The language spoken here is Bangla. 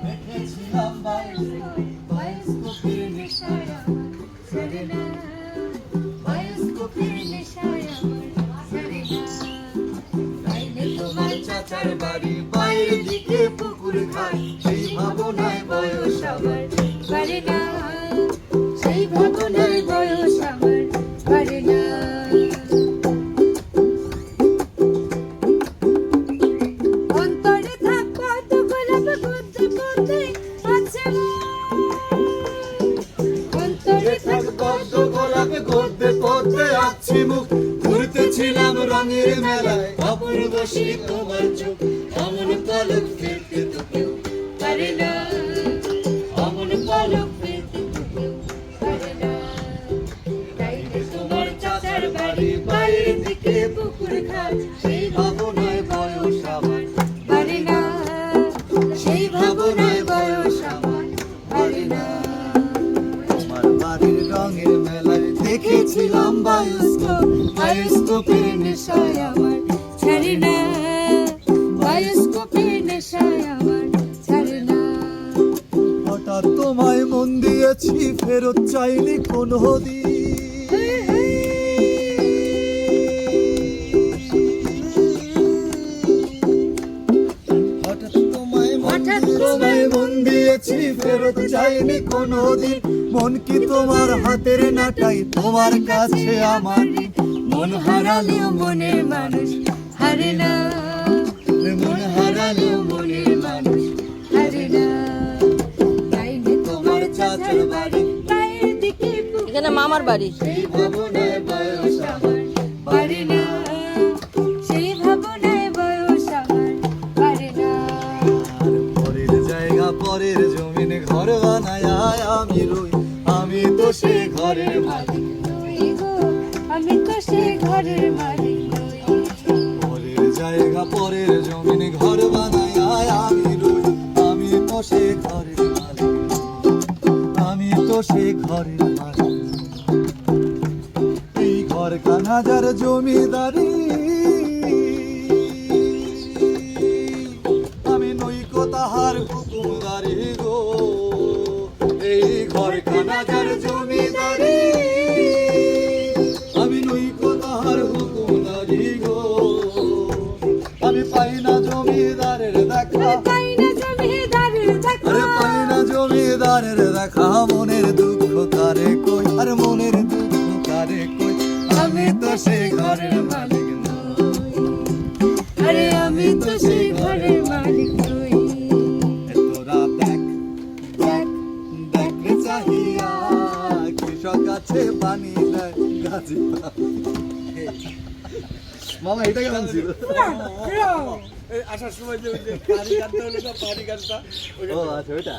দেখেছিলাম বায়োস্কোপের নেশায় আমার ছাড়ে না, বায়োস্কোপের নেশায় আমার ছাড়ে না। তাইলে তোমার চাচার বাড়ি বাইরের দিকে পুকুর ঘাট, সেই ভাবনায় বয়স আমার বাড়ে না, সেই ভাবনায় বয়স আমার বাড়ে না। অন্তরে থাকা তো গোলাপ গদ্দে গদ্দে আছে অন্তরে থাকা তো গোলাপ গদ্দে গদ্দে আছে মুখ। ঘুরতেছিলাম রঙের মেলায়, অপূর্ব সে তোমার চোখ, অমন পলক ফেলতে তো কেউ পারে না, অমন পলক ফেলতে তো কেউ পারে না। তাইলে তোমার চাচার বাড়ি বাইরের দিকে পুকুর ঘাট, সেই ভাবনায় বয়স আমার বাড়ে না, সেই ভাবনায় বয়স আমার বাড়ে না। তোমার বাড়ির রঙের মেলায় দেখেছিলাম বায়োস্কোপ, বায়োস্কোপের নেশায় আমার ছাড়ে না, বায়োস্কোপের নেশায় আমার ছাড়ে না। হঠাৎ তোমায় মন দিয়েছি, ফেরত চাইনি কোনো দিন। হঠাৎ তোমায় মন দিয়েছি, ফেরত চাইনি কোনো দিন। মন কি তোমার হাতের নাটাই, তোমার কাছে আমার মন হারালেও মনের মানুষ হারে না, মন হারালেও মনের মানুষ হারে না। তাইলে তোমার চাচার বাড়ি বাইরের দিকে এখানে মামার বাড়ি, সেই ভাবনায় বয়স আমার বাড়ে না, সেই ভাবনায় বয়স আমার বাড়ে না। পরের জায়গা পরের জমিন ঘর বানায় আমি রই, আমি তো সে ঘরের মালিক নই গো, আমি তো সে ঘরের মালিক নই। পরের জায়গা পরের জমিন ঘর বানায় আমি রই, আমি তো সে ঘরের মালিক নই, আমি তো সে ঘরের মালিক। এই ঘর কানাজার জমিদারি, আমি নই কো তাহার হুকুমদারি গো। এই ঘর কানাজার জমিদারি, আমি নই কো তাহার হুকুমদারি গো। আমি পাই না জমিদারের দেখা, পাই না জমিদারের দেখা, আরে পাই না জমিদারের দেখা। মনের দুঃখ কারে কই, আর মনের দুঃখ কারে কই, আমি তো সে ঘরের মালিক নই, আরে আমি তো সে ঘরের মালিক নই। তোরা দেখ দেখ দেখ চাহিয়া, কৃষক গাছে পানি দেয় গাছে। মামা এটা কেমন ছিল? আসার সময় যে পানি গাছটা হলো, পানি গাছটা, ও আচ্ছা ওইটা।